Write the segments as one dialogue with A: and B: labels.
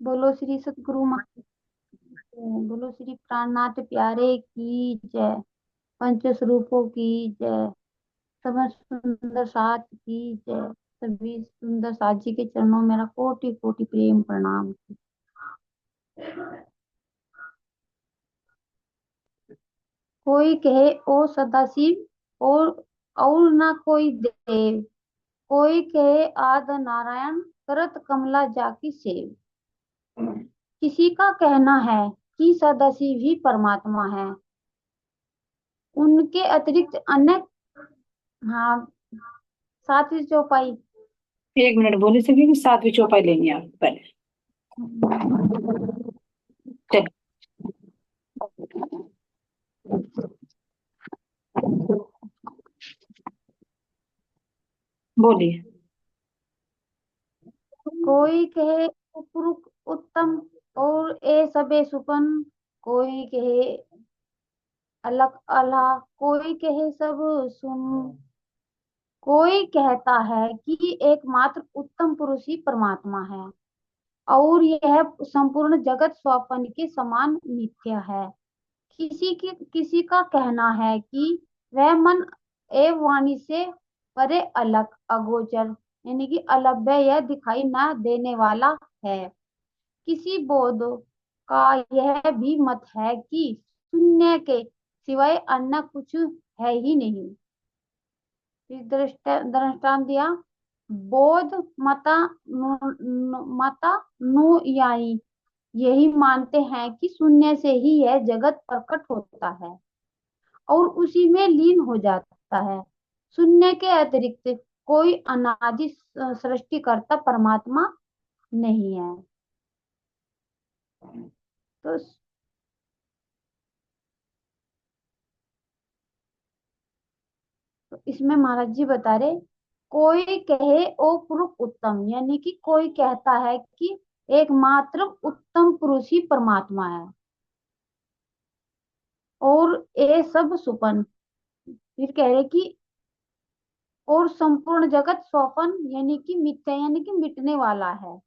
A: बोलो श्री सतगुरु बोलो श्री प्राणनाथ प्यारे की जय। पंच स्वरूपों की जय। समस्त सुंदर साथ की जय। सभी सुंदर साथ जी के चरणों में मेरा कोटि कोटि प्रेम प्रणाम। कोई कहे ओ सदाशिव और ना कोई देव। कोई कहे आद नारायण करत कमला जाकी सेव। किसी का कहना है कि सदाशिव ही परमात्मा है। उनके अतिरिक्त अन्य। हाँ। सातवीं चौपाई।
B: 1 मिनट बोले सके कि 7वीं चौपाई लेनी है आपको पहले। चल बोलिए।
A: कोई कहे उपरुक उत्तम और ए सबे सुपन। कोई कहे अलग अला। कोई कहे सब सुन। कोई कहता है कि एकमात्र उत्तम पुरुष ही परमात्मा है और यह संपूर्ण जगत स्वप्न के समान मिथ्या है। किसी का कहना है कि वह मन एवं वाणी से परे अलग अगोचर यानी कि अलभ्य यह दिखाई ना देने वाला है। किसी बौद्ध का यह भी मत है कि शून्य के सिवाय अन्य कुछ है ही नहीं। फिर दृष्टांत दिया। बौद्ध मता नुयायी यही मानते हैं कि शून्य से ही यह जगत प्रकट होता है और उसी में लीन हो जाता है। शून्य के अतिरिक्त कोई अनादि सृष्टिकर्ता परमात्मा नहीं है। तो इसमें महाराज जी बता रहे। कोई कहे ओ पुरुष उत्तम यानी कि कोई कहता है कि एकमात्र उत्तम पुरुष ही परमात्मा है और ये सब सुपन। फिर कह रहे कि और संपूर्ण जगत स्वपन यानी कि मिथ्या यानी कि मिटने वाला है।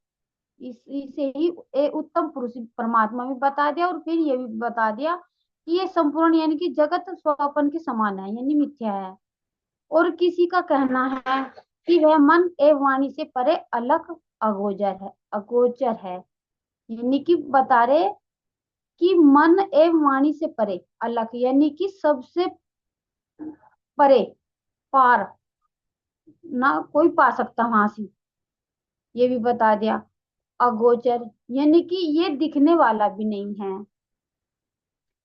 A: इसे ही उत्तम पुरुष परमात्मा भी बता दिया और फिर ये भी बता दिया कि ये संपूर्ण यानी कि जगत स्वपन के समान है यानी मिथ्या है। और किसी का कहना है कि वह मन एवं वाणी से परे अलग अगोचर है यानी कि बता रहे कि मन एवं वाणी से परे अलग यानी कि सबसे परे पार ना कोई पा सकता वहां से। ये भी बता दिया। अगोचर यानी कि ये दिखने वाला भी नहीं है।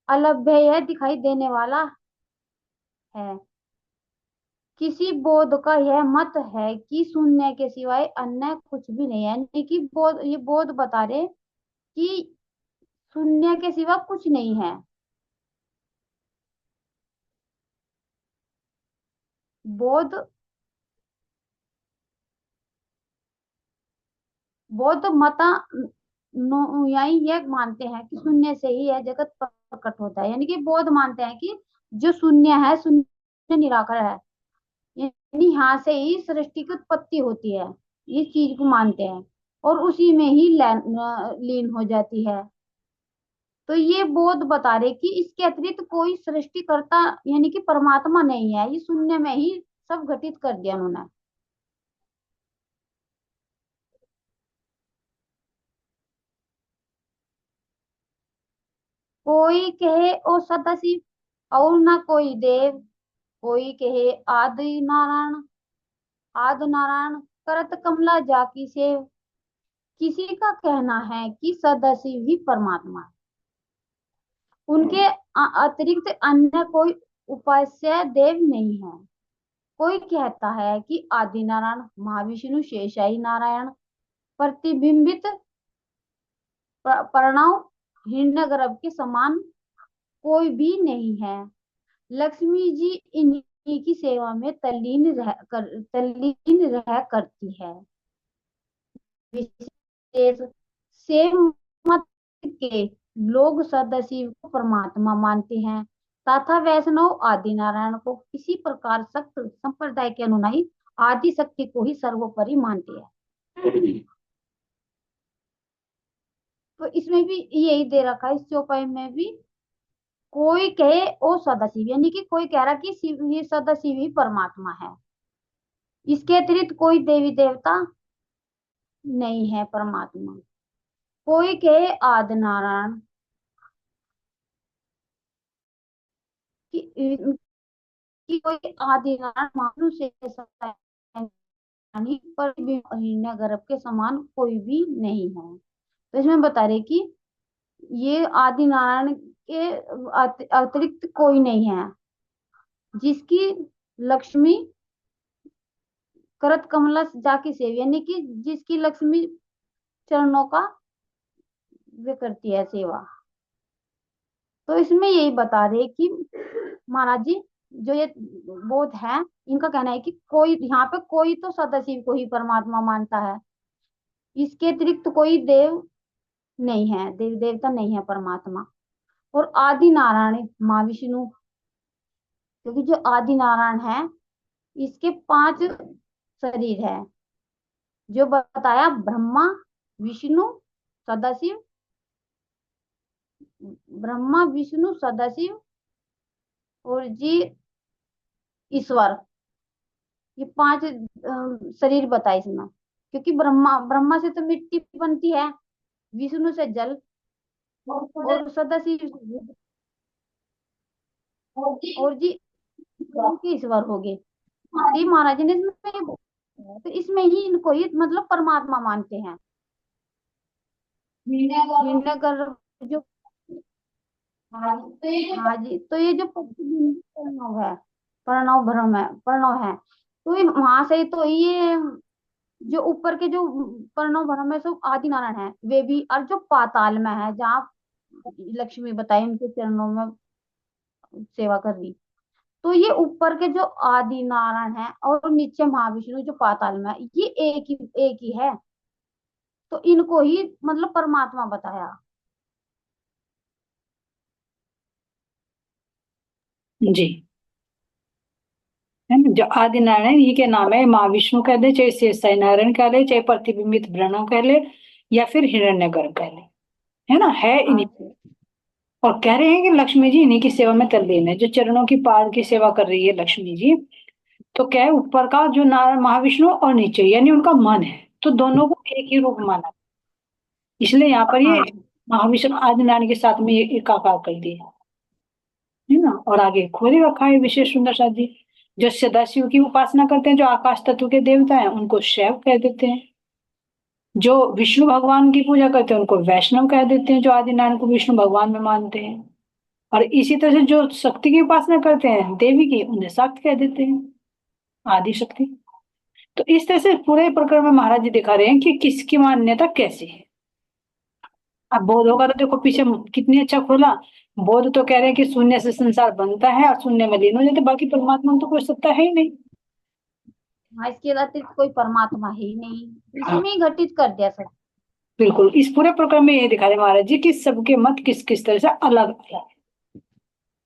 A: अलभ्य यह दिखाई देने वाला है। किसी बौद्ध का यह मत है कि शून्य के सिवाय अन्य कुछ भी नहीं है यानी कि बौद्ध बता रहे कि शून्य के सिवा कुछ नहीं है। बौद्ध बौद्ध अनुयायी यह मानते हैं कि शून्य से ही यह जगत प्रकट होता है यानी कि बौद्ध मानते हैं कि जो शून्य है शून्य निराकार है यानी यहाँ से ही सृष्टि की उत्पत्ति होती है। इस चीज को मानते हैं और उसी में ही लीन हो जाती है। तो ये बौद्ध बता रहे कि इसके अतिरिक्त कोई सृष्टिकर्ता यानी कि परमात्मा नहीं है। ये शून्य में ही सब घटित कर दिया उन्होंने। कोई कहे ओ सदाशिव और ना कोई देव। कोई कहे आदि नारायण करत कमला जाकी सेव। किसी का कहना है कि सदाशिव ही परमात्मा है। उनके अतिरिक्त अन्य कोई उपास्य देव नहीं है। कोई कहता है कि आदि नारायण महाविष्णु शेषाई नारायण प्रतिबिंबित प्रणव हिरण्यगर्भ के समान कोई भी नहीं है। लक्ष्मी जी इन्हीं की सेवा में तल्लीन रह करती है। विशेष से मत के लोग सदाशिव को परमात्मा मानते हैं तथा वैष्णव आदि नारायण को। इसी प्रकार सक्त संप्रदाय के अनुयायी आदि शक्ति को ही सर्वोपरि मानते हैं। इसमें भी यही दे रखा है, इस चौपाई में भी। कोई कहे ओ सदाशिव, यानी कि कोई कह रहा कि शिव ही, सदाशिव ही परमात्मा है, इसके अतिरिक्त कोई देवी देवता नहीं है परमात्मा। कोई कहे आदि नारायण, कि, कि कोई आदि नारायण मानु से यानी पर भी हिरण्यगर्भ के समान कोई भी नहीं है। तो इसमें बता रहे कि ये आदि नारायण के अतिरिक्त कोई नहीं है, जिसकी लक्ष्मी करत कमला जाकी सेवी, यानी कि जिसकी लक्ष्मी चरणों का वे करती है सेवा। तो इसमें यही बता रहे कि महाराज जी, जो ये बोध है, इनका कहना है कि कोई यहाँ पे कोई तो सदाशिव को ही परमात्मा मानता है, इसके अतिरिक्त कोई देव नहीं है, देव देवता नहीं है परमात्मा। और आदि नारायण माँ विष्णु, क्योंकि जो आदि नारायण है इसके 5 शरीर है, जो बताया ब्रह्मा विष्णु सदाशिव, ब्रह्मा विष्णु सदाशिव और जी ईश्वर, ये 5 शरीर बताए इसमें। क्योंकि ब्रह्मा ब्रह्मा से तो मिट्टी बनती है, विष्णु से जल, और सदाशिव से बुध, और जी के ईश्वर हो गए। तो महाराज जी ने इसमें ये बोला, तो इसमें ही इनको ही मतलब परमात्मा मानते हैं। हिरण्यगर्भ जो, हाँ जी, तो ये जो प्रतिबिंब प्रणव है, प्रणव भ्रम है, प्रणव है, तो ये वहां से तो ये जो ऊपर के जो प्रणव भ्रम है सब आदि नारायण है, वे भी। और जो पाताल में है, जहाँ लक्ष्मी बताई उनके चरणों में सेवा कर रही, तो ये ऊपर के जो आदि नारायण है और नीचे महाविष्णु जो पाताल में है, ये एक ही है। तो इनको ही मतलब परमात्मा बताया।
B: जी, है ना। जो आदि नारायण ये के नाम है, माँ विष्णु कह दे, चाहे शेषशायी नारायण कह ले, चाहे प्रतिबिंबित ब्रह्म कह ले, या फिर हिरण्यगर्भ कह ले, है ना, है
A: हाँ
B: इन्हीं।
A: जी।
B: और कह रहे हैं कि लक्ष्मी जी इन्हीं की सेवा में तल्लीन है, जो चरणों की पाद की सेवा कर रही है लक्ष्मी जी। तो क्या है, ऊपर का जो नारायण महाविष्णु और नीचे यानी उनका मन है, तो दोनों को एक ही रूप माना, इसलिए यहाँ पर ये
A: हाँ
B: महाविष्णु आदि नारायण के साथ में ये एकाकार कर दिया, है ना। और आगे खोले रखा है विशेष सुंदर सा जी। जो सदाशिव की उपासना करते हैं, जो आकाश तत्व के देवता हैं, उनको शैव कह देते हैं। जो विष्णु भगवान की पूजा करते हैं उनको वैष्णव कह देते हैं, जो आदि नारायण को विष्णु भगवान में मानते हैं। और इसी तरह से जो शक्ति की उपासना करते हैं देवी की, उन्हें शक्ति कह देते हैं, आदि शक्ति। तो इस तरह से पूरे प्रकरण में महाराज जी दिखा रहे हैं कि किसकी मान्यता कैसी है। अब बौद्धों का तो देखो पीछे कितनी अच्छा खोला। बौद्ध तो कह रहे हैं कि शून्य से संसार बनता है और शून्य में लीन हो जाते, बाकी परमात्मा में तो कोई सत्ता है ही नहीं।
A: हाँ, इसके अतिरिक्त कोई परमात्मा है ही नहीं, इसी
B: हाँ,
A: में ही घटित कर दिया सब।
B: बिल्कुल। इस पूरे प्रकरण में ये दिखा रहे महाराज जी कि सबके मत किस किस तरह से अलग अलग है।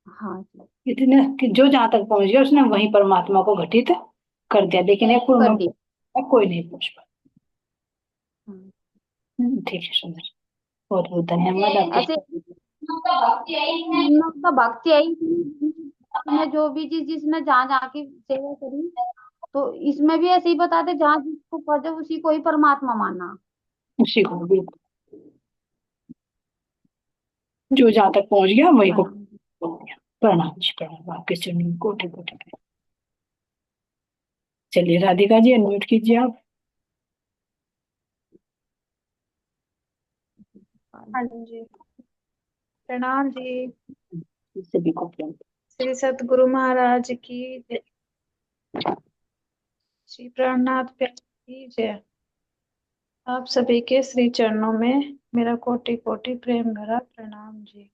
A: हाँ जी।
B: इतने कि जो जहां तक पहुंच गया उसने वहीं परमात्मा को घटित कर दिया, लेकिन एक पूर्व
A: कर
B: में
A: दिया।
B: कोई नहीं पहुंच पाया।
A: हाँ।
B: ठीक है, सुंदर। बहुत बहुत धन्यवाद
A: ऐसे
B: आपके।
A: का भक्ति आई ने जो भी चीज जिसने जहाँ जहाँ की सेवा करी, तो इसमें भी ऐसे ही बताते, जहाँ जिसको पदे उसी को ही परमात्मा माना।
B: उसी को बिल्कुल, जो जहां तक पहुंच गया वही को
A: प्रणाम।
B: पहुंच गया। प्रणाम जी, प्रणाम आपके चरणों में कोटि कोटि प्रणाम। चलिए राधिका जी, अनम्यूट कीजिए आप।
C: हाँ जी, प्रणाम जी।
B: सभी को प्रणाम।
C: श्री सतगुरु महाराज की जय। श्री प्राणनाथ प्यारे की जय। आप सभी के श्री चरणों में मेरा कोटि कोटि प्रेम भरा प्रणाम जी।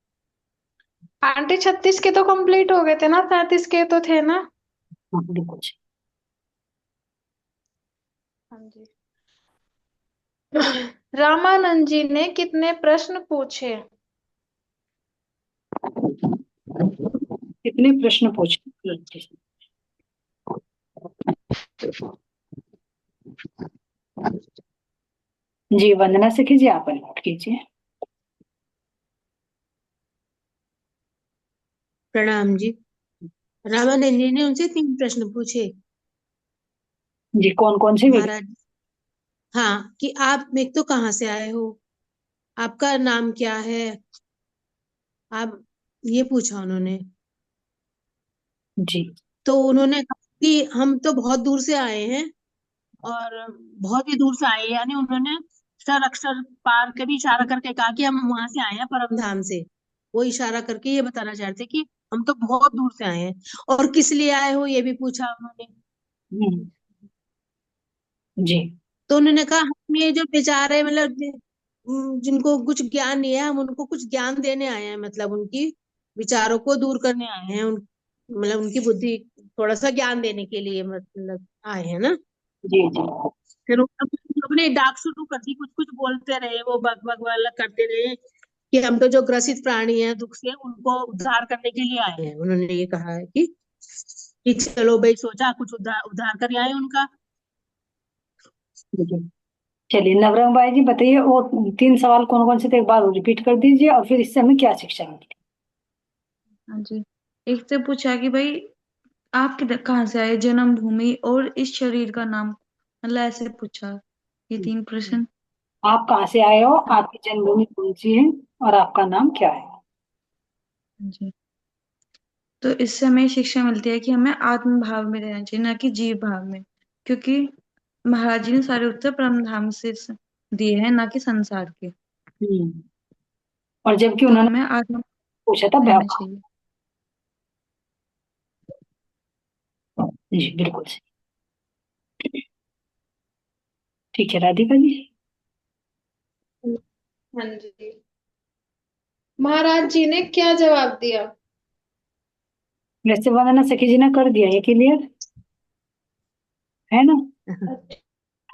C: आंटी 36 के तो कंप्लीट हो गए थे ना, 37 के तो थे ना।
B: हाँ, बिल्कुल जी।
C: हाँ जी। रामानंद जी ने कितने प्रश्न पूछे?
B: कितने प्रश्न पूछे जी। वंदना से कीजिए, आप अनम्यूट कीजिए।
D: प्रणाम जी। रामानंद जी ने उनसे 3 प्रश्न पूछे
B: जी, कौन कौन से बेटे?
D: महाराज। हाँ, कि आप एक तो कहाँ से आए हो, आपका नाम क्या है, आप ये पूछा उन्होंने।
B: जी
D: तो उन्होंने कहा कि हम तो बहुत दूर से आए हैं, और बहुत ही दूर से आए हैं, यानी उन्होंने सर अक्षर पार के भी इशारा करके कहा कि हम वहां से आए हैं, परम धाम से। वो इशारा करके ये बताना चाहते कि हम तो बहुत दूर से आए हैं। और किस लिए आए हो ये भी पूछा उन्होंने।
B: हम्म, जी
D: तो उन्होंने कहा हम ये जो बेचारे मतलब जिनको कुछ ज्ञान नहीं है, हम उनको कुछ ज्ञान देने आए हैं, मतलब उनकी विचारों को दूर करने आए हैं, मतलब उनकी बुद्धि थोड़ा सा ज्ञान देने के लिए मतलब आए हैं ना।
B: जी जी
D: फिर अपने डाक शुरू कर दी, कुछ कुछ बोलते रहे, वो बग बग वाला करते रहे कि हम तो जो ग्रसित प्राणी हैं दुख से, उनको उद्धार करने के लिए आए हैं। उन्होंने ये कहा है कि चलो भाई, सोचा कुछ उद्धार उद्धार कर आए उनका।
B: जी। चलिए नवरंग भाई जी बताइए, वो 3 सवाल कौन कौन से थे, एक बार रिपीट कर दीजिए और फिर इससे हमें क्या शिक्षा मिली?
C: हाँ जी। एक से पूछा कि भाई आप किधर कहाँ से आए, जन्मभूमि और इस शरीर का नाम, मतलब ऐसे पूछा। ये 3 प्रश्न।
B: आप कहाँ से आए हो, आपकी जन्मभूमि कौन सी है, और आपका नाम क्या है?
C: हाँ जी। तो इससे हमें शिक्षा मिलती है कि हमें आत्म भाव में रहना चाहिए, ना कि जीव भाव में। क्योंकि महाराज जी ने सारे उत्तर परम धाम से दिए हैं, ना कि संसार के।
B: हम्म। और जबकि
C: तो
B: उन्होंने
C: हमें आत्म
B: पूछा था
C: रहना
B: व्यापार।
C: चाहिए।
B: जी बिल्कुल सही। ठीक है राधिका जी।
C: हाँ जी। महाराज जी ने क्या जवाब दिया?
B: वैसे वंदना सखी जी ने कर दिया ये क्लियर, है ना?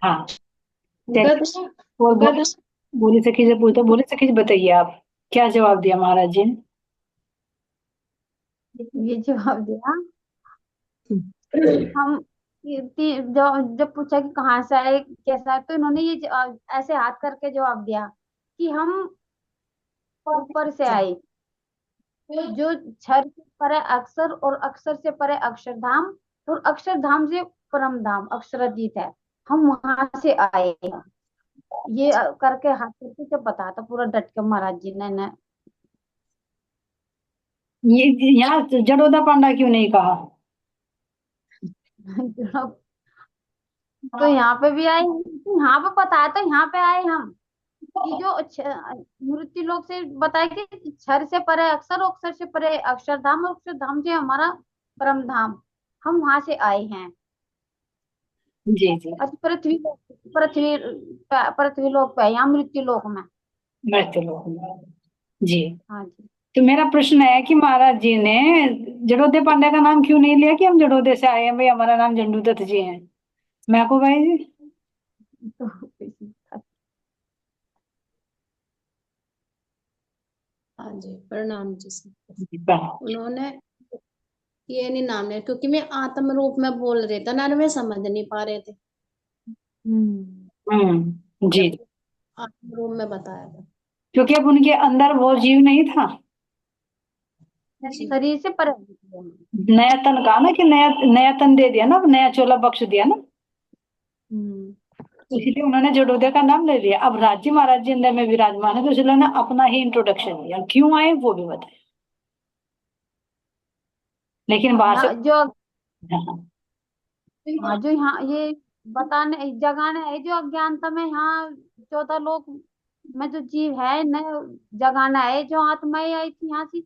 B: हाँ। चलिए,
C: गधा
B: और
C: गधा
B: बोली सखी से पूछता, बोली सखी जी बताइए आप क्या जवाब दिया महाराज जी ने?
A: ये जवाब दिया हम जब जब पूछा कि कहाँ से आए कैसा है, तो इन्होंने ये ऐसे हाथ करके जवाब दिया कि हम ऊपर से आए, जो क्षर से परे अक्षर और अक्षर से परे अक्षरधाम और अक्षरधाम से परम धाम अक्षरातीत है, हम वहां से आए हैं। ये करके हाथ करके जब बताया था पूरा डट के महाराज जी ने
B: ये यहाँ जडोदा पांडा क्यों नहीं कहा?
A: तो यहाँ पे भी आए, तो यहाँ पे बताया तो यहाँ पे आए हम कि जो मृत्यु लोक से बताया कि क्षर से परे अक्षर और अक्षर से परे अक्षरधाम और अक्षरधाम से हमारा परम धाम, हम वहां से आए हैं।
B: जी जी।
A: अच्छा, पृथ्वी पृथ्वी लोक पे यहाँ मृत्यु लोक में।
B: मृत्यु लोक में। जी।
A: हाँ जी।
B: तो मेरा प्रश्न है कि महाराज जी ने जडोदे पांडे का नाम क्यों नहीं लिया कि हम जडोदे से आए हैं, भाई हमारा नाम झंडू दत्त जी है? मैं को भाई जी।
A: तो
D: हाँ जी, प्रणाम जी।
B: जी, प्रणाम।
D: उन्होंने ये नहीं नाम लिया क्योंकि मैं आत्म रूप में बोल रहे थे ना, वे समझ नहीं पा रहे थे
B: जी।
D: जब आत्म रूप में बताया था।
B: क्योंकि अब उनके अंदर वो जीव नहीं था।
D: जी।
A: शरीर से परे।
B: नया तन कहा ना कि नया नया तन दे दिया ना, नया चोला बख्श दिया ना,
A: हम्म।
B: तो इसलिए उन्होंने जडोदे का नाम ले लिया। अब राजी महाराज जी अंदर में विराजमान है, तो इसलिए उन्होंने अपना ही इंट्रोडक्शन दिया, क्यों आए वो भी बताया, लेकिन बाहर से।
A: यहाँ जो
B: हाँ।
A: हाँ जो यहाँ ये बताने जगाने है, जो अज्ञानता में यहाँ 14 लोक में जो जीव है न, जगाना है, जो आत्माएं आई थी यहाँ से,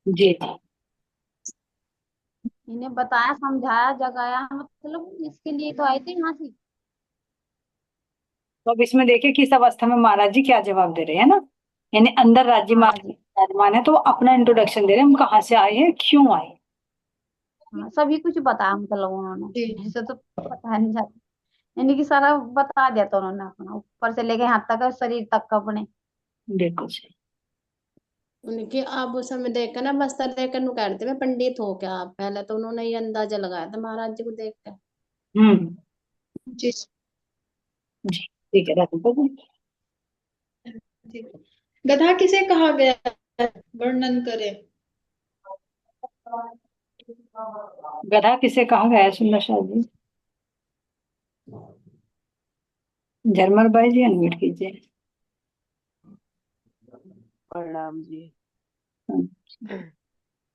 B: जी जी।
A: इन्हें बताया समझाया जगाया, मतलब इसके लिए तो आए थे यहाँ से।
B: तो अब इसमें देखिए किस अवस्था में महाराज जी क्या जवाब दे रहे हैं ना, यानी अंदर राज्य
A: हाँ
B: महाराज
A: जी।
B: विराजमान है, तो वो अपना इंट्रोडक्शन दे रहे हैं, हम कहाँ से आए हैं, क्यों आए।
A: हाँ, सभी कुछ बताया मतलब उन्होंने,
D: जी।
A: ऐसे तो पता नहीं जाता, यानी कि सारा बता दिया था उन्होंने अपना, ऊपर से लेके हाथ तक शरीर तक का अपने।
B: बिल्कुल सही।
D: उनके आभूषण में देखकर ना, बस्तर देखकर नु कह रहे थे मैं पंडित हो क्या आप, पहले तो उन्होंने ये अंदाजा लगाया था महाराज जी को देख कर।
B: हम्म।
D: जी।
B: जी ठीक है राधिका जी।
C: ठीक। गधा किसे कहा गया है? वर्णन करें।
B: गधा किसे कहा गया है सुंदर Shah ji? झरमर by ji unmute कीजिए।
E: प्रणाम जी।
B: हम्म,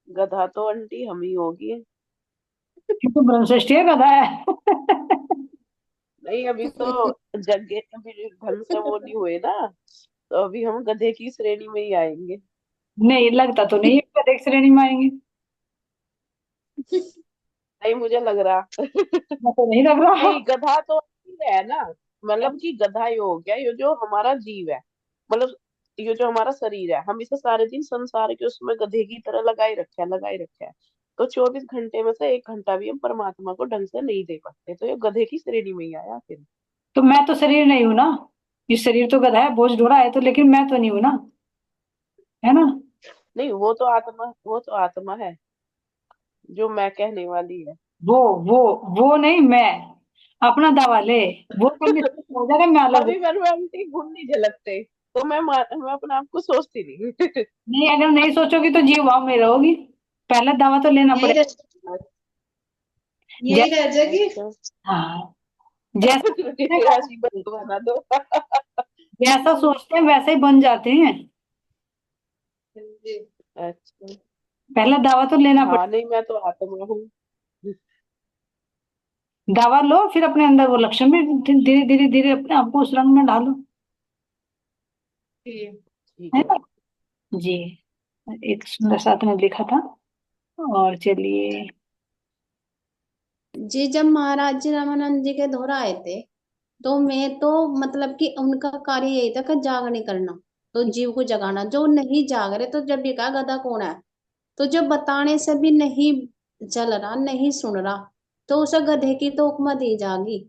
E: गधा तो आंटी हम ही होगी।
B: ये तो ब्रह्मश्रेष्ठी गधा है।
E: नहीं, अभी तो जगह अभी ढंग से वो नहीं हुए ना, तो अभी हम गधे की श्रेणी में ही आएंगे।
B: नहीं लगता तो नहीं है गधे की श्रेणी में आएंगे।
E: नहीं, मुझे लग रहा।
B: मैं तो नहीं लग रहा।
E: नहीं, गधा तो है ना, मतलब कि गधा ये हो गया, ये जो हमारा जीव है, मतलब ये जो हमारा शरीर है, हम इसे सारे दिन संसार के उसमें गधे की तरह लगाए रखे है। तो 24 घंटे में से 1 घंटा भी हम परमात्मा को ढंग से नहीं दे पाते, तो ये गधे की श्रेणी में ही आया फिर।
B: तो मैं तो शरीर नहीं हूं ना। ये शरीर तो गधा है, बोझ ढोड़ा है तो, लेकिन मैं तो नहीं हूं ना, है ना?
E: नहीं, वो तो आत्मा है जो मैं कहने वाली है।
B: वो वो वो नहीं मैं। अपना दावा ले। वो करने से हो जाएगा, मैं अलग हूँ।
E: अभी मेरे में आंटी गुण नहीं झलकते, तो मैं अपने आप को सोचती नहीं।
B: नहीं, अगर नहीं सोचोगी तो जीव भाव में रहोगी। पहला दावा तो लेना
C: यही
B: पड़ेगा।
C: रह यही रह जाएगी।
E: अच्छा।
B: हाँ। जैसा सोचते हैं
E: ऐसी बना दो।
B: जैसा सोचते हैं वैसे ही बन जाते हैं।
C: जी।
E: अच्छा।
B: पहला दावा तो लेना
E: हाँ,
B: पड़ेगा।
E: नहीं, मैं तो आत्मा हूँ।
B: दावा लो, फिर अपने अंदर वो लक्षण भी धीरे धीरे धीरे अपने आप को उस रंग में डालो।
C: जी।
E: ठीक
B: है
E: है।
B: ना? जी। एक सुंदर साथ में लिखा था। और चलिए।
F: जी जब महाराज जी रामानंद जी के द्वारा आए थे तो मैं तो मतलब कि उनका कार्य यही था कि जागने करना, तो जीव को जगाना। जो नहीं जाग रहे तो जब ये कहा गधा कौन है, तो जब बताने से भी नहीं चल रहा, नहीं सुन रहा, तो उसे गधे की तो उपमा दी जाएगी,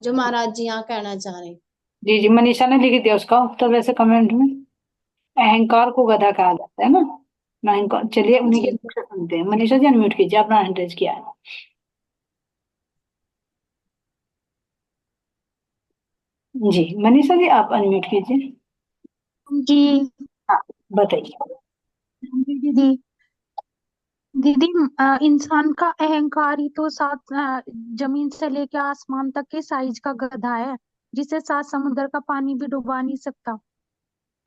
F: जो महाराज जी यहाँ कहना चाह रहे हैं।
B: जी जी, मनीषा ने लिख दिया उसका उत्तर वैसे कमेंट में। अहंकार को गधा कहा जाता है ना। ना अहंकार, चलिए उन्हीं के
F: जी
B: मुख से सुनते हैं। मनीषा जी अनम्यूट कीजिए, अपना हैंड रेज किया है। जी मनीषा जी आप अनम्यूट कीजिए।
A: जी
B: हाँ, बताइए।
A: दीदी, दीदी इंसान का अहंकार ही तो जमीन से लेके आसमान तक के साइज का गधा है, जिसे 7 समुद्र का पानी भी डुबा नहीं सकता।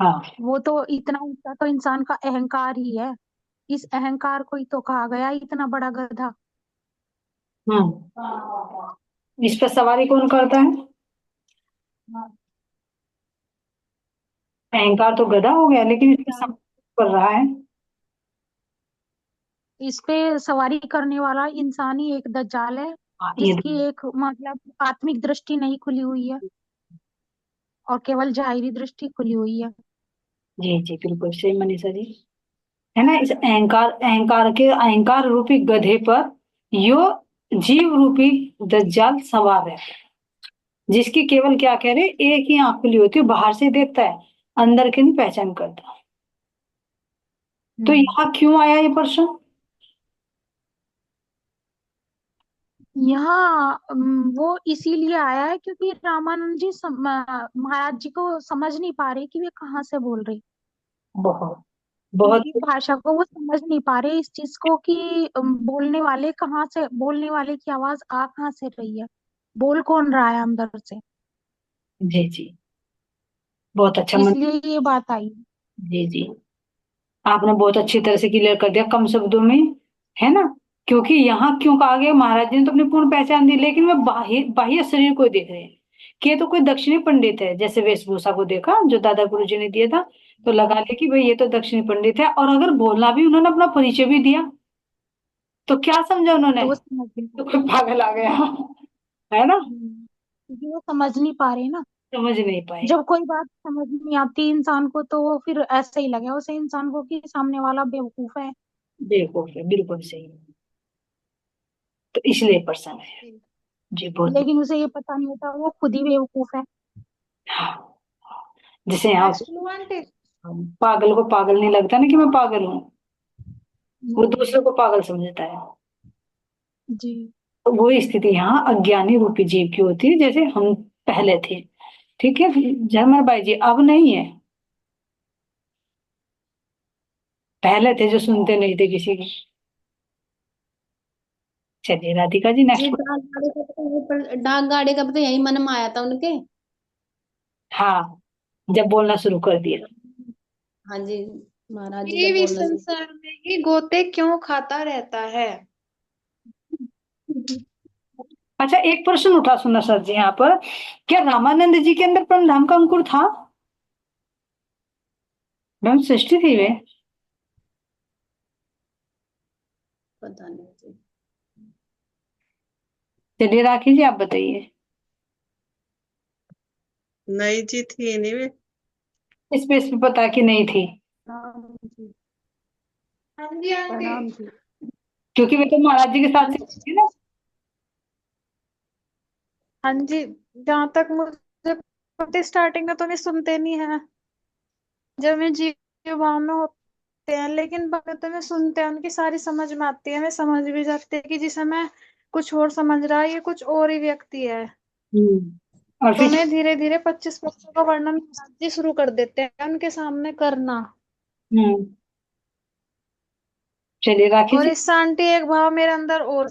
B: हाँ।
A: वो तो इतना ऊंचा तो इंसान का अहंकार ही है। इस अहंकार को ही तो कहा गया इतना बड़ा गधा।
B: इस पर सवारी कौन करता है? अहंकार तो गधा हो गया, लेकिन इस पर सवारी कर रहा है।
A: इस पे सवारी करने वाला इंसान ही एक दज्जाल है,
B: हाँ, ये
A: जिसकी एक मतलब आत्मिक दृष्टि नहीं खुली हुई है और केवल जाहिरी दृष्टि खुली हुई है।
B: जी जी बिल्कुल सही मनीषा जी। है ना? इस अहंकार रूपी गधे पर यो जीव रूपी दज्जाल सवार है, जिसकी केवल क्या कह रहे, एक ही आंख खुली होती है, बाहर से देखता है, अंदर की नहीं पहचान करता। तो यहाँ क्यों आया ये प्रश्न?
A: यहाँ वो इसीलिए आया है क्योंकि रामानंद जी महाराज जी को समझ नहीं पा रहे कि वे कहाँ से बोल रहे।
B: बहुत बहुत।
A: उनकी भाषा को वो समझ नहीं पा रहे, इस चीज को कि बोलने वाले कहाँ से, बोलने वाले की आवाज आ कहाँ से रही है, बोल कौन रहा है अंदर से।
B: जी जी, बहुत अच्छा मन।
A: इसलिए ये बात आई।
B: जी जी, आपने बहुत अच्छी तरह से क्लियर कर दिया कम शब्दों में। है ना? क्योंकि यहाँ क्यों कहा गया, महाराज जी ने तो अपनी पूर्ण पहचान दी, लेकिन वे बाह्य बाह्य शरीर को देख रहे हैं कि ये तो कोई दक्षिणी पंडित है। जैसे वेशभूषा को देखा जो दादा गुरु जी ने दिया था, तो लगा लिया कि भाई ये तो दक्षिणी पंडित है। और अगर बोलना भी, उन्होंने अपना परिचय भी दिया, तो क्या समझा उन्होंने?
A: तो वो समझ नहीं
B: तो
A: पा
B: कोई पागल आ गया। है ना?
A: क्योंकि वो समझ नहीं पा रहे ना।
B: समझ नहीं पाए।
A: जब कोई बात समझ नहीं आती इंसान को तो वो फिर ऐसे ही लगे उसे इंसान को कि सामने वाला बेवकूफ है।
B: देखो फिर बिल्कुल सही। तो इसलिए पसंद है। जी बहुत।
A: लेकिन उसे ये पता नहीं होता वो खुद ही बेवकूफ है।
B: हाँ, जैसे यहाँ
C: नेक्स्ट लो आंटी।
B: पागल को पागल नहीं लगता ना कि मैं पागल हूँ, वो
A: जी
B: दूसरे को पागल समझता है।
A: जी
B: तो वो स्थिति यहाँ अज्ञानी रूपी जीव की होती है, जैसे हम पहले थे। ठीक है जयमर भाई जी, अब नहीं है। पहले थे जो सुनते नहीं थे किसी की। चलिए राधिका जी
F: जी
B: नेक्स्ट।
F: डाक गाड़ी का तो यही मन में आया था उनके।
B: हाँ, जब बोलना शुरू कर दिया।
F: हाँ जी, महाराज जी जब
C: जीव इस
F: बोलना शुरू।
C: संसार में ही गोते क्यों खाता रहता है?
B: अच्छा, एक प्रश्न उठा सुना सर जी यहाँ पर, क्या रामानंद जी के अंदर परमधाम का अंकुर था? ब्रह्म सृष्टि थी वे?
F: पता नहीं जी।
B: चलिए राखी जी आप बताइए।
D: नहीं जी, थी नहीं वे।
B: इस पे पता कि नहीं थी?
A: प्रणाम जी।
C: हाँ जी आंटी।
A: प्रणाम जी।
B: क्योंकि वे तो महाराज जी के
C: हाँ
B: साथ से
C: जी।
B: थी ना।
C: हाँ जी, जहाँ तक मुझे स्टार्टिंग में तो नहीं सुनते नहीं है, जब मैं जीव भाव में होते हैं, लेकिन बाद में सुनते हैं, उनकी सारी समझ में आती है, मैं समझ भी जाती है कि जिस समय कुछ और समझ रहा है, ये कुछ और ही व्यक्ति है।
B: और
C: तो
B: फिर?
C: मैं धीरे धीरे 25 पक्षों का वर्णन महाराज जी शुरू कर देते हैं उनके सामने करना।
B: हम्म। चलिए राखी
C: और
B: जी।
C: इससे आंटी एक भाव मेरे अंदर और,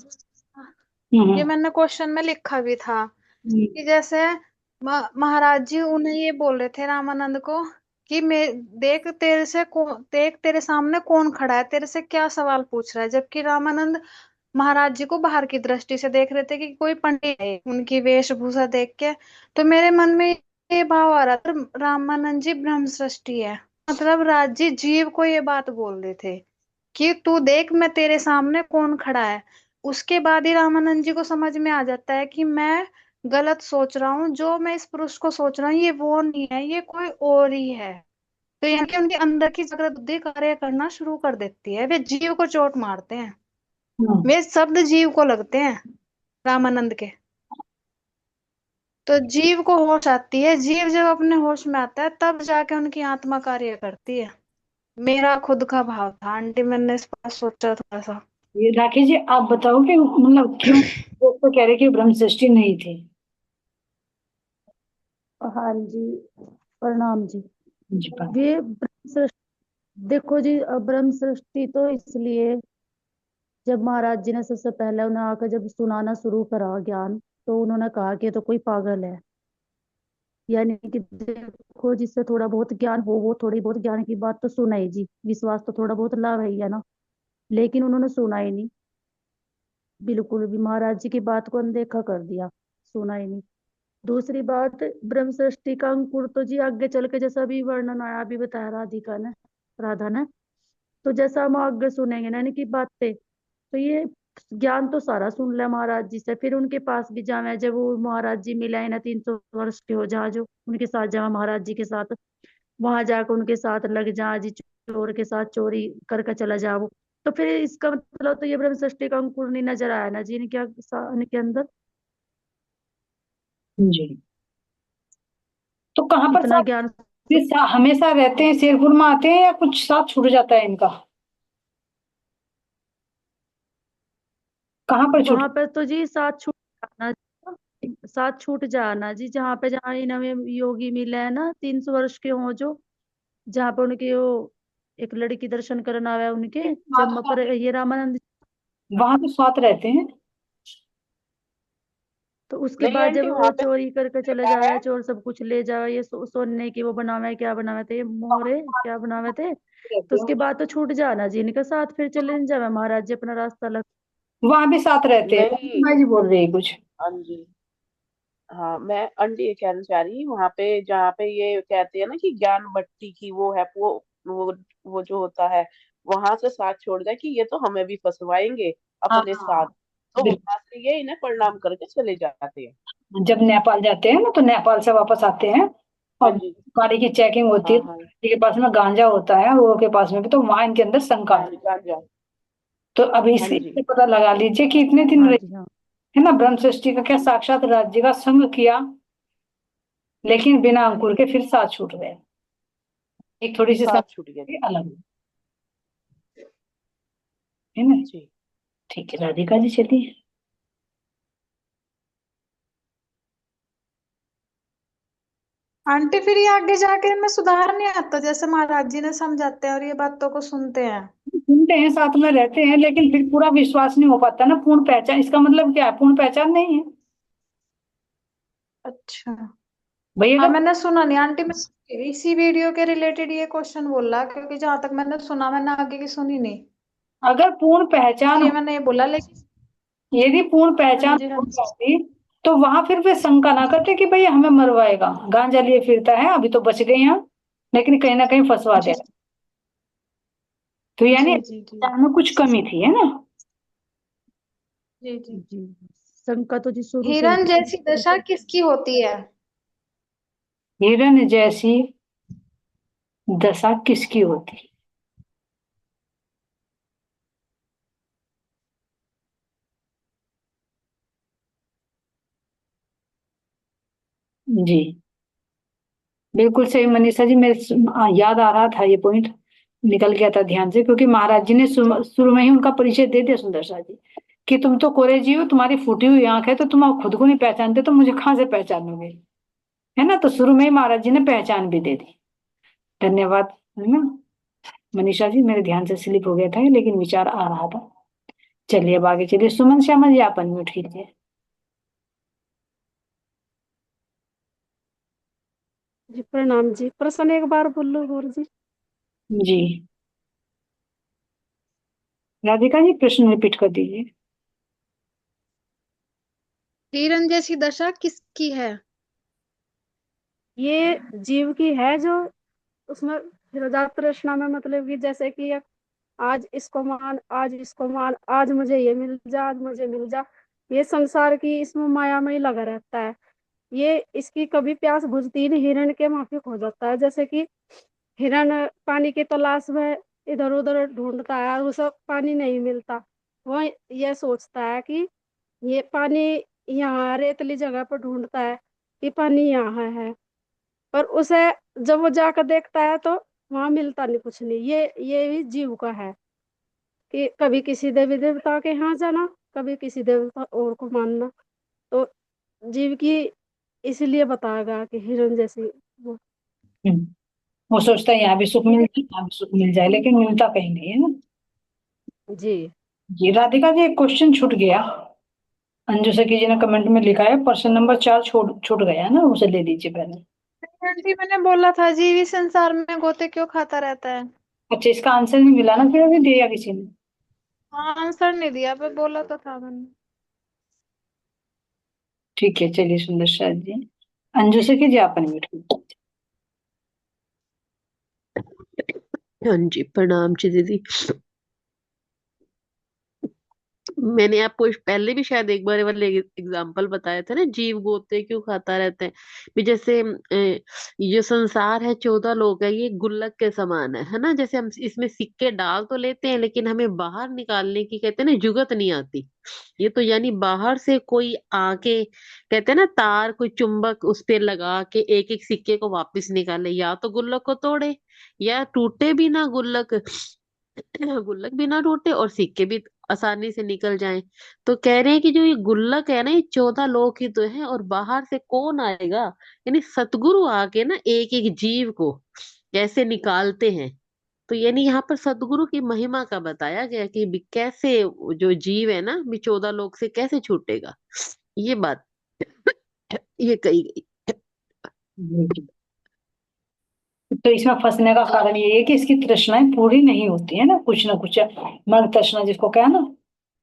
C: ये
B: हम्म।
C: मैंने क्वेश्चन में लिखा भी था,
B: हम्म।
C: कि जैसे महाराज जी उन्हें ये बोल रहे थे रामानंद को कि मैं देख तेरे से देख तेरे सामने कौन खड़ा है, तेरे से क्या सवाल पूछ रहा है, जबकि रामानंद महाराज जी को बाहर की दृष्टि से देख रहे थे कि कोई पंडित है, उनकी वेशभूषा देख के। तो मेरे मन में ये भाव आ रहा था, रामानंद जी ब्रह्म सृष्टि है, मतलब राज जी जीव को ये बात बोल रहे थे कि तू देख मैं तेरे सामने कौन खड़ा है। उसके बाद ही रामानंद जी को समझ में आ जाता है कि मैं गलत सोच रहा हूँ, जो मैं इस पुरुष को सोच रहा हूँ ये वो नहीं है, ये कोई और ही है। तो यानी कि उनके अंदर की जागृत बुद्धि कार्य करना शुरू कर देती है, वे जीव को चोट मारते हैं,
B: हम्म।
C: वे शब्द जीव को लगते हैं रामानंद के। तो जीव को होश आती है, जीव जब अपने होश में आता है तब जाके उनकी आत्मा कार्य करती है। मेरा खुद का भाव था आंटी, मैंने इस पर सोचा थोड़ा सा।
B: ये राखी जी आप बताओ कि मतलब क्यों वो तो कह रहे कि ब्रह्म सृष्टि नहीं थी?
A: हाँ जी, प्रणाम जी।
B: जी पर।
A: ये ब्रह्म सृष्टि, देखो जी, ब्रह्म सृष्टि तो इसलिए, जब महाराज जी ने सबसे पहले उन्हें आकर जब सुनाना शुरू करा ज्ञान, तो उन्होंने कहा कि ये तो कोई पागल है। यानी कि देखो, जिससे थोड़ा बहुत ज्ञान हो वो थोड़ी बहुत ज्ञान की बात तो सुना ही जी, विश्वास तो थोड़ा बहुत लाभ है ना। लेकिन उन्होंने सुना ही नहीं, बिल्कुल भी महाराज जी की बात को अनदेखा कर दिया, सुना ही नहीं। दूसरी बात, ब्रह्म सृष्टि का अंकुर तो जी आगे चल के, जैसा अभी वर्णन आया, अभी बताया राधिका ने, राधा ने, तो जैसा हम आगे सुनेंगे ना इनकी बातें, तो ये ज्ञान तो सारा सुन लिया महाराज जी से, फिर उनके पास भी जावे, जब वो महाराज जी मिले हैं ना 300 वर्ष के हो जा, जो उनके साथ जावा महाराज जी के साथ, वहां जाकर उनके साथ लग जा जी, चोर के साथ चोरी करके चला जाओ। तो फिर इसका मतलब तो ये ब्रह्म सृष्टि का अंकुर नहीं नजर आया ना जी इनके अंदर।
B: जी। तो कहाँ पर
A: इतना
B: साथ?
A: ज्ञान
B: ये हमेशा रहते हैं, शेरपुर में आते हैं या कुछ साथ छूट जाता है इनका? कहाँ पर छूट?
A: वहां पे तो जी साथ छूट जाना, साथ छूट जाना जी, जहाँ पे जहाँ इन्हें योगी मिले हैं ना 300 वर्ष के हो जो, जहाँ पे उनके वो एक लड़की दर्शन करने आवे उनके,
B: वहां
A: जब
B: तो
A: पर
B: साथ,
A: ये रामानंद,
B: वहां तो साथ रहते हैं।
A: तो उसके
E: नहीं
A: बाद जब
E: आंटी,
A: वो
E: वहां पे
A: चोरी करके चले
E: देखा
A: जावे,
E: है।
A: चोर सब कुछ ले जावे, ये सोने की वो बनावे, क्या बनावे थे, ये
B: वहां
A: मोहरे
B: तो
A: क्या बनावे थे। तो
B: रहते
A: उसके
B: हैं।
A: बाद तो छूट जाना जी इनके साथ, फिर चले नहीं जावे महाराज जी अपना रास्ता लग।
B: वहां भी साथ रहते हैं,
E: नहीं।
B: मैं जी बोल रही कुछ।
E: हाँ जी। हाँ, मैं आंटी ये कहना चाह रही, वहां पे जहाँ पे ये कहते हैं ना कि ज्ञान भट्टी की वो है, वो जो होता है, वहां से साथ छोड़ जाए कि ये तो हमें भी फंसवाएंगे अपने साथ,
B: हाँ
E: तो
B: बिल्कुल।
E: वहां से ये इन्हें प्रणाम करके चले जाते हैं।
B: जब नेपाल जाते हैं ना तो नेपाल से वापस आते हैं,
E: हाँ
B: और
E: जी।
B: गाड़ी की चेकिंग होती है,
E: हाँ
B: तो
E: हाँ।
B: गाड़ी के पास में गांजा होता है वो के पास में भी, तो वहां इनके अंदर शंका
E: हाँ
B: थी।
E: जी, हाँ जी।
B: तो अभी
E: हाँ
B: इससे
E: जी।
B: पता लगा लीजिए कि इतने दिन
A: हाँ
B: रहे,
A: जी हाँ।
B: है ना, ब्रह्म सृष्टि का क्या साक्षात राज्य का संग किया, लेकिन बिना अंकुर के फिर साथ छूट गए। एक थोड़ी सी
E: साथ छूट गया
B: समझ
E: जी।
B: अलग है ना।
E: जी।
B: ठीक है राधिका जी चलिए।
C: आंटी फिर ये आगे जाके इनमें सुधार नहीं आता, जैसे महाराज जी ने समझाते हैं और ये बातों को सुनते हैं।
B: सुनते हैं, साथ में रहते हैं, लेकिन फिर पूरा विश्वास नहीं हो पाता ना। पूर्ण पहचान, इसका मतलब क्या है? पूर्ण पहचान नहीं है
C: अच्छा।
B: भाई।
C: हाँ,
B: अगर
C: मैंने सुना नहीं आंटी। मैं इसी वीडियो के रिलेटेड ये क्वेश्चन बोला, क्योंकि जहां तक मैंने सुना, मैंने आगे की सुनी नहीं,
B: अगर पूर्ण पहचान,
C: इसलिए मैंने ये बोला। लेकिन
B: यदि पूर्ण
C: हाँ
B: पहचान
C: जी, हाँ
B: हो
C: जी।
B: जाती तो वहां फिर वे शंका ना करते कि भाई हमें मरवाएगा, गांजा लिए फिरता है, अभी तो बच गए हैं, लेकिन कहीं ना कहीं फंसवा
C: जी
B: दे। तो यानी
C: जी जी जी
B: पहचान में कुछ कमी थी, है ना।
C: जी जी।
D: जी, शंका तो जी शुरू से ही
C: हिरण
D: थी।
C: जैसी दशा किसकी होती है?
B: हिरण जैसी दशा किसकी होती? जी, बिल्कुल सही मनीषा जी। मेरे याद आ रहा था, ये पॉइंट निकल गया था ध्यान से, क्योंकि महाराज जी ने शुरू में ही उनका परिचय दे दिया सुंदर सा जी, कि तुम तो कोरे जी हो, तुम्हारी फूटी हुई आंख है, तो तुम अब खुद को नहीं पहचानते तो मुझे कहाँ से पहचानोगे, है ना। तो शुरू में ही महाराज जी ने पहचान भी दे दी। धन्यवाद, है ना मनीषा जी। मेरे ध्यान से स्लिप हो गया था, लेकिन विचार आ रहा था। चलिए अब आगे चलिए। सुमन श्यामा जी, आप अनम्यूट कीजिए।
G: जी प्रणाम जी। प्रश्न एक बार बोलो और जी।
B: जी, राधिका जी प्रश्न रिपीट कर दीजिए।
C: हिरण जैसी दशा किसकी है?
G: ये जीव की है, जो उसमें फिरोजात तृष्णा में, मतलब कि जैसे कि आज इसको मान, आज इसको मान, आज मुझे ये मिल जा, आज मुझे मिल जा, ये संसार की इसमें माया में ही लगा रहता है। ये इसकी कभी प्यास बुझती नहीं, हिरण के माफिक हो जाता है। जैसे कि हिरण पानी की तलाश में इधर उधर ढूंढता है, और उसे पानी नहीं मिलता। वो ये सोचता है कि ये पानी यहाँ रेतली जगह पर ढूंढता है कि पानी यहाँ है, पर उसे जब वो जाकर देखता है तो वहां मिलता नहीं, कुछ नहीं। ये भी जीव का है कि कभी किसी देवी देवता के यहाँ जाना, कभी किसी देवता और को मानना। तो जीव की इसलिए बताएगा कि हिरण जैसी वो।
B: हम्म, वो सोचता है यहाँ भी सुख मिल जाए, यहाँ भी सुख मिल जाए, लेकिन मिलता कहीं नहीं, है ना।
G: जी।
B: जी राधिका जी, एक क्वेश्चन छूट गया। अंजू सखी जी ने कमेंट में लिखा है, प्रश्न नंबर 4 छूट छूट गया है ना, उसे ले लीजिए पहले।
C: आंटी, मैंने बोला था जीव इस संसार में गोते क्यों खाता रहता है।
B: अच्छा, इसका आंसर नहीं मिला ना फिर अभी, दिया किसी ने?
C: हाँ, आंसर नहीं दिया, पर बोला तो था मैंने।
B: ठीक है, चलिए सुंदर शाह जी। अंजू सखी जी, आप अनम्यूट कीजिए।
D: हाँ जी, प्रणाम जी दीदी। मैंने आपको पहले भी शायद एक बार ये वाले एग्जाम्पल बताया था ना, जीव गोते क्यों खाता रहता है। भी जैसे ये संसार है, 14 लोग है, ये गुल्लक के समान है ना। जैसे हम इसमें सिक्के डाल तो लेते हैं, लेकिन हमें बाहर निकालने की कहते हैं ना जुगत नहीं आती। ये तो यानी बाहर से कोई आके कहते हैं ना, तार कोई चुंबक उस पे लगा के एक एक सिक्के को वापस निकाले, या तो गुल्लक को तोड़े, या टूटे भी ना गुल्लक, गुल्लक भी ना टूटे और सिक्के भी आसानी से निकल जाएं। तो कह रहे हैं कि जो ये गुल्लक है ना, ये 14 लोग ही तो है, और बाहर से कौन आएगा। यानी सतगुरु आके ना एक एक जीव को कैसे निकालते हैं। तो यानी यहाँ पर सतगुरु की महिमा का बताया गया कि भी कैसे जो जीव है ना, भी 14 लोग से कैसे छूटेगा, ये बात ये कही गई।
B: जी। तो इसमें फंसने का कारण ये है कि इसकी तृष्णाएं पूरी नहीं होती है ना, कुछ ना कुछ। मन तृष्णा जिसको क्या ना,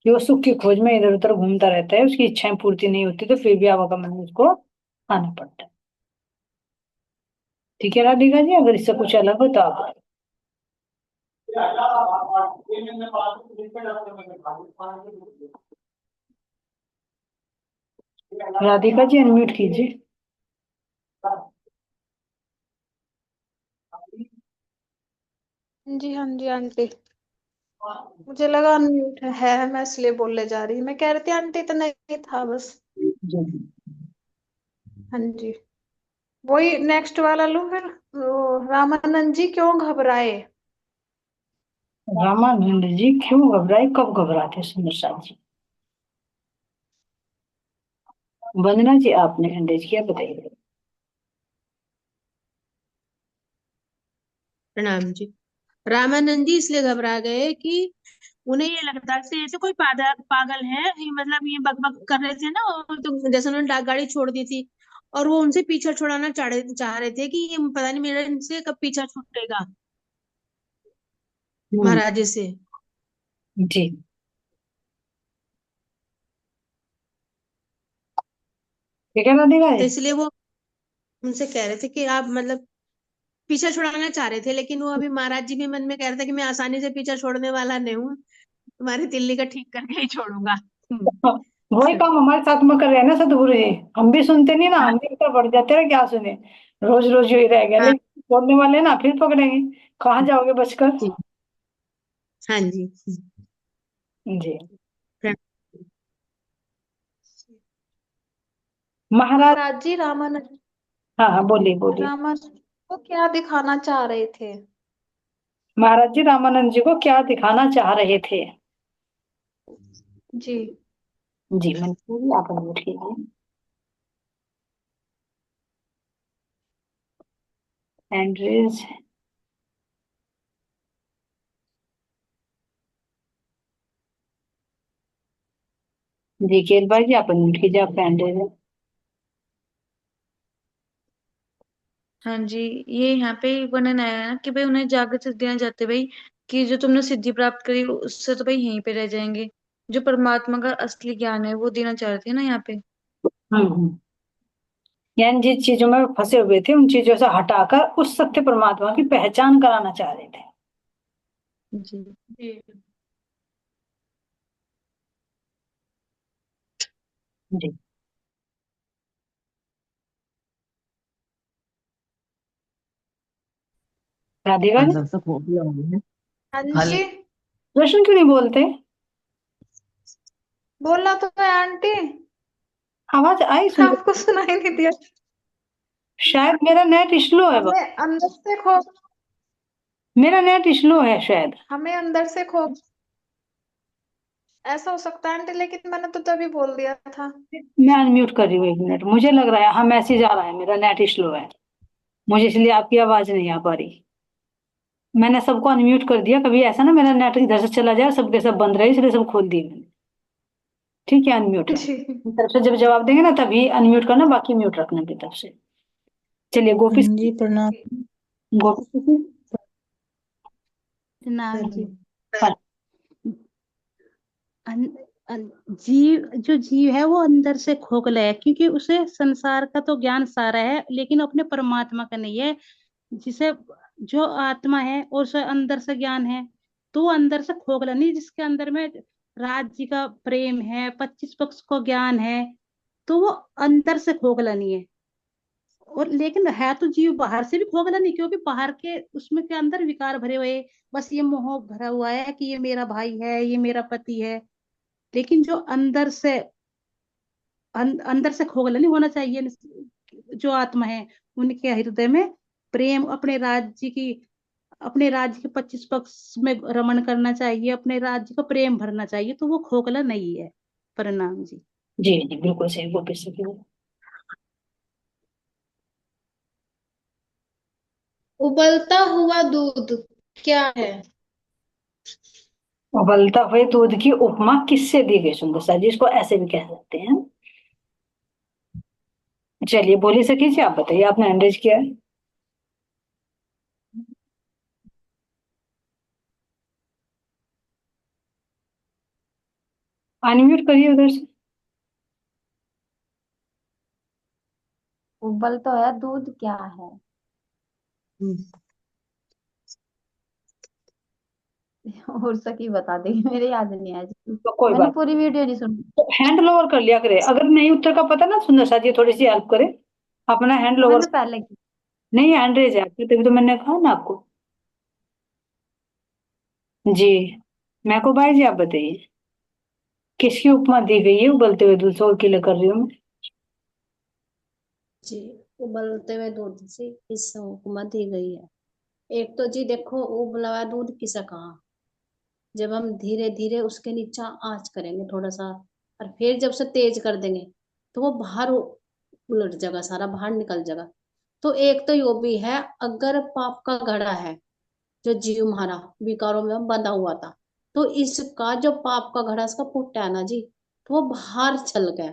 B: कि वो सुख की खोज में इधर उधर घूमता रहता है, उसकी इच्छाएं पूर्ति नहीं होती, तो फिर भी आवागमन में उसको आना पड़ता है। ठीक है राधिका जी, अगर इससे कुछ अलग हो तो आप। राधिका जी अनम्यूट कीजिए।
C: जी हाँ जी आंटी। मुझे लगा अनम्यूट है, मैं इसलिए बोलने जा रही। मैं कह रही थी आंटी तो नहीं था बस।
B: जी।
C: हाँ जी। वही नेक्स्ट वाला लो फिर। वो रामानंद जी क्यों घबराए?
B: रामानंद जी क्यों घबराए, कब घबराते सुंदर साथ जी? वंदना जी, आपने अंदेज किया, बताइए।
D: प्रणाम जी। रामानंद जी इसलिए घबरा गए कि उन्हें ये लगता है जैसे कोई पागल है, ये मतलब ये बकबक कर रहे थे ना, और तो जैसे उन्होंने डाक गाड़ी छोड़ दी थी, और वो उनसे पीछा छुड़ाना चाह रहे थे कि ये पता नहीं मेरा इनसे कब पीछा छूटेगा,
B: हम्म।
D: महाराज जी से।
B: जी। ठीक है राधिका
D: तो
B: जी।
D: इसलिए वो उनसे कह रहे थे कि आप मतलब पीछा छुड़ाना चाह रहे थे, लेकिन वो अभी महाराज जी भी मन में कह रहे थे कि मैं आसानी से पीछा छोड़ने वाला नहीं हूँ, तुम्हारी तिल्ली का ठीक करके ही छोड़ूंगा।
B: हाँ, वही काम हमारे साथ में कर रहे हैं ना सतगुरु जी। हम भी सुनते नहीं ना,
D: हाँ
B: हम भी ऊपर बढ़ जाते हैं, क्या सुने। रोज रोज यही रह गया,
D: हाँ
B: लेकिन छोड़ने वाले ना फिर पकड़ेंगे। कहाँ जाओगे बचकर।
D: जी। हाँ जी।
B: जी। महाराज।
C: महाराज जी रामानंद
B: हाँ हाँ, बोलिए बोलिए।
C: रामानंद को क्या दिखाना चाह रहे थे?
B: महाराज जी रामानंद जी को क्या दिखाना चाह रहे थे।
C: जी।
B: जी, मैंने पूरी आप नोट कीजिए। एंड्रेज। जी केल भाई जी, आप नोट कीजिए, आपका एंड्रेज है।
H: हाँ जी, ये यहाँ पे वर्णन आया है ना कि भाई उन्हें जागृत देना चाहते भाई कि जो तुमने सिद्धि प्राप्त करी उससे तो भाई यहीं पे रह जाएंगे। जो परमात्मा का असली ज्ञान है वो देना चाह रहे थे ना यहाँ पे।
B: हम्म। यानी जिस चीजों में फंसे हुए थे उन चीजों से हटाकर उस सत्य परमात्मा की पहचान कराना चाह रहे थे।
H: जी।
C: जी।
B: जी। राधिका जी।
I: अंदर से फोबिया हो गई है
C: हाँ
I: खाली।
C: जी,
B: प्रश्न क्यों नहीं बोलते।
C: बोला तो है आंटी,
B: आवाज आई सुन।
C: आपको सुनाई नहीं दिया?
B: शायद मेरा नेट स्लो है।
C: हमें अंदर से खो
B: मेरा नेट स्लो है शायद।
C: हमें अंदर से खो ऐसा हो सकता है आंटी, लेकिन मैंने तो तभी बोल दिया था।
B: मैं अनम्यूट कर रही हूँ, 1 मिनट। मुझे लग रहा है हाँ, मैसेज आ रहा है, मेरा नेट स्लो है। मुझे इसलिए आपकी आवाज नहीं आ पा रही। मैंने सबको अनम्यूट कर दिया, कभी ऐसा ना मेरा नेट इधर से चला जाए, सबके सब बंद रहे, इसलिए सब खोल दिए मैंने। ठीक है, अनम्यूट है।
C: जी।
B: मेरी तरफ से जब जवाब देंगे ना तभी अनम्यूट करना, बाकी म्यूट रखना अपनी तरफ से। चलिए गोपी।
J: हाँ जी प्रणाम।
B: गोपी।
J: प्रणाम जी।
B: हाँ।
J: जीव जो जीव है वो अंदर से खोखला है, क्योंकि उसे संसार का तो ज्ञान सारा है लेकिन अपने परमात्मा का नहीं है। जिसे जो आत्मा है और उसे अंदर से ज्ञान है, तो वो अंदर से खोखला नहीं। जिसके अंदर में राज्य का प्रेम है, 25 पक्ष को ज्ञान है, तो वो अंदर से खोखला नहीं है। और लेकिन है तो जीव बाहर से भी खोखला नहीं, क्योंकि बाहर के उसमें के अंदर विकार भरे हुए, बस ये मोह भरा हुआ है कि ये मेरा भाई है, ये मेरा पति है। लेकिन जो अंदर से अंदर से खोखला नहीं होना चाहिए। जो आत्मा है उनके हृदय में प्रेम, अपने राज्य के 25 पक्ष में रमण करना चाहिए, अपने राज्य को प्रेम भरना चाहिए, तो वो खोखला नहीं है। प्रणाम जी।
B: जी जी बिल्कुल सही गोपी सही।
F: उबलता हुआ दूध क्या है?
B: उबलता हुए दूध की उपमा किससे दी गई सुंदर सा जी, इसको ऐसे भी कह सकते हैं। चलिए बोली सखी जी, आप बताइए, आपने हैंडरेज किया है। अनम्यूट करिए उधर से।
A: उबल तो है दूध क्या है। और सकी बता देगी, मेरे याद नहीं आया जी।
B: तो कोई
A: मैंने
B: बात
A: पूरी वीडियो नहीं सुनी।
B: तो हैंड लोअर कर लिया करे, अगर नहीं उत्तर का पता ना सुंदर सा जी, थोड़ी सी हेल्प करे, अपना हैंड लोअर।
A: मैंने पहले की।
B: नहीं हैंडरेज है आपकी, तभी तो मैंने कहा ना आपको। जी। मैं को भाई जी आप बताइए, किसकी उपमा दी गई है उबलते हुए दूध से, और किले कर रही हूँ मैं।
F: जी, उबलते हुए दूध से किस उपमा दी गई है? एक तो जी देखो, उबला हुआ दूध किसे कहा? जब हम धीरे धीरे उसके नीचे आंच करेंगे थोड़ा सा, और फिर जब से तेज कर देंगे, तो वो बाहर उलट जाएगा, सारा बाहर निकल जाएगा। तो एक तो यो भी है, अगर पाप का घड़ा है जो जीव हमारा विकारों में बंधा हुआ था, तो इसका जो पाप का घड़ा इसका फूटा है ना जी, तो वो बाहर चल गया।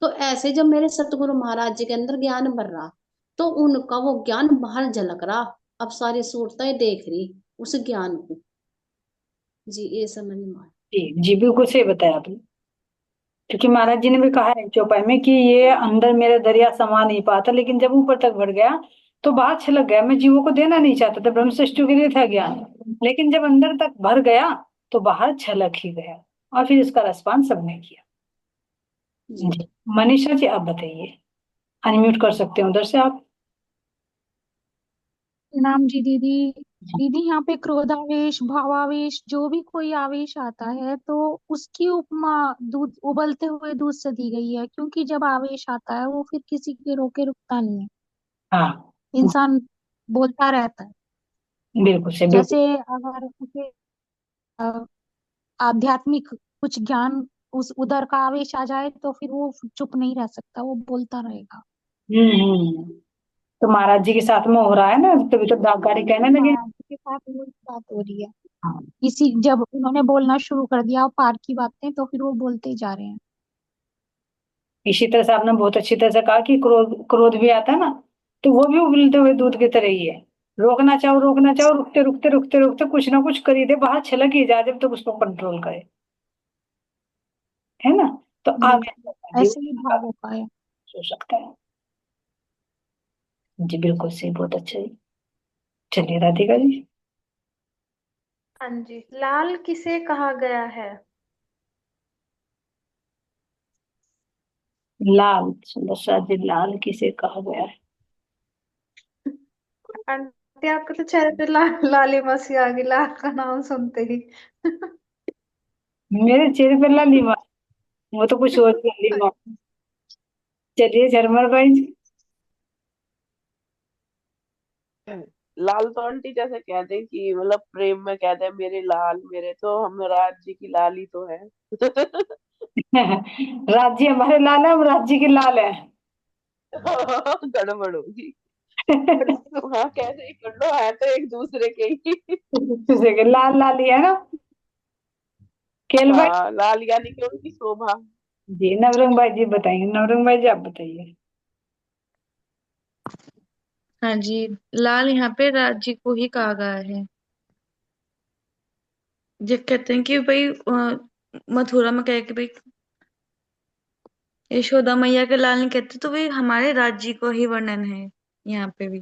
F: तो ऐसे जब मेरे सतगुरु महाराज जी के अंदर ज्ञान भर रहा, तो उनका वो ज्ञान बाहर झलक रहा। अब सारी सूरतें देख रही उस ज्ञान को। जी ये समझ में आया।
B: जी बिल्कुल सही बताया आपने। क्योंकि महाराज जी ने भी कहा है चौपाई में कि ये अंदर मेरा दरिया समा नहीं पाता, लेकिन जब ऊपर तक बढ़ गया तो बाहर छलक गया। मैं जीवों को देना नहीं चाहता था, ब्रह्म सृष्टि के लिए था ज्ञान, लेकिन जब अंदर तक भर गया तो बाहर छलक ही गया। और फिर इसका रसपान सबने किया।
F: जी
B: जी मनीषा जी आप बताइए, अनम्यूट कर सकते हो उधर से आप।
I: नाम जी दीदी। दीदी यहाँ पे क्रोधावेश भावावेश जो भी कोई आवेश आता है तो उसकी उपमा दूध, उबलते हुए दूध से दी गई है, क्योंकि जब आवेश आता है वो फिर किसी के रोके रुकता नहीं है,
B: हाँ
I: इंसान बोलता रहता है।
B: बिल्कुल से बिल्कुल।
I: जैसे अगर उसे अ, आध्यात्मिक कुछ ज्ञान उस उधर का आवेश आ जाए तो फिर वो चुप नहीं रह सकता, वो बोलता रहेगा।
B: हम्म। तो महाराज जी के साथ में हो रहा है ना, तभी तो दागकारी कहने लगे।
I: महाराज जी के साथ वो बात हो रही है।
B: हाँ,
I: इसी जब उन्होंने बोलना शुरू कर दिया पार की बातें, तो फिर वो बोलते ही जा रहे हैं।
B: इसी तरह से आपने बहुत अच्छी तरह से कहा कि क्रोध क्रोध भी आता है ना, तो वो भी उबलते हुए दूध की तरह ही है। रोकना चाहो, रुकते रुकते कुछ ना कुछ कर ही दे, बाहर छलक ही जाए जब तक उसको कंट्रोल करे, है ना। तो आगे
I: ऐसे ही भाव होता है।
B: हो सकता है। जी बिल्कुल सही, बहुत अच्छा जी। चलिए राधिका जी।
C: हाँ जी, लाल किसे कहा गया है?
B: लाल, सुंदर सा जी, लाल किसे कहा गया है?
C: आंटी आपके तो चेहरे पे लाली मसी आ गई लाल का नाम सुनते ही।
B: मेरे चेहरे पर लाली माँ, वो तो कुछ और लाली माँ। चलिए झरमर भाई जी।
E: लाल तो आंटी जैसे कहते हैं कि मतलब प्रेम में कहते हैं मेरे लाल, मेरे तो हम राज्य की लाल ही तो है।
B: राज्य हमारे लाल है, हम राज्य के लाल है।
E: गड़बड़ होगी। हाँ कैसे ही कर लो, है तो एक दूसरे के ही।
B: लाल लाल ही है ना। केल भाई।
E: हाँ लाल यानी कि उनकी शोभा।
B: जी नवरंग भाई जी बताइए, नवरंग भाई जी आप बताइए।
H: हाँ जी, लाल यहाँ पे राज्य को ही कहा गया है। जो कहते हैं कि भाई मथुरा में कहे कि भाई यशोदा मैया के लाल नहीं कहते, तो भाई हमारे राज्य को ही वर्णन है यहाँ पे भी।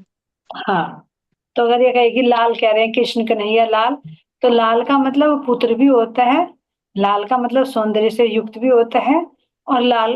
B: हाँ, तो अगर ये कहे कि लाल कह रहे हैं कृष्ण कन्हैया लाल, तो लाल का मतलब पुत्र भी होता है, लाल का मतलब सौंदर्य से युक्त भी होता है, और लाल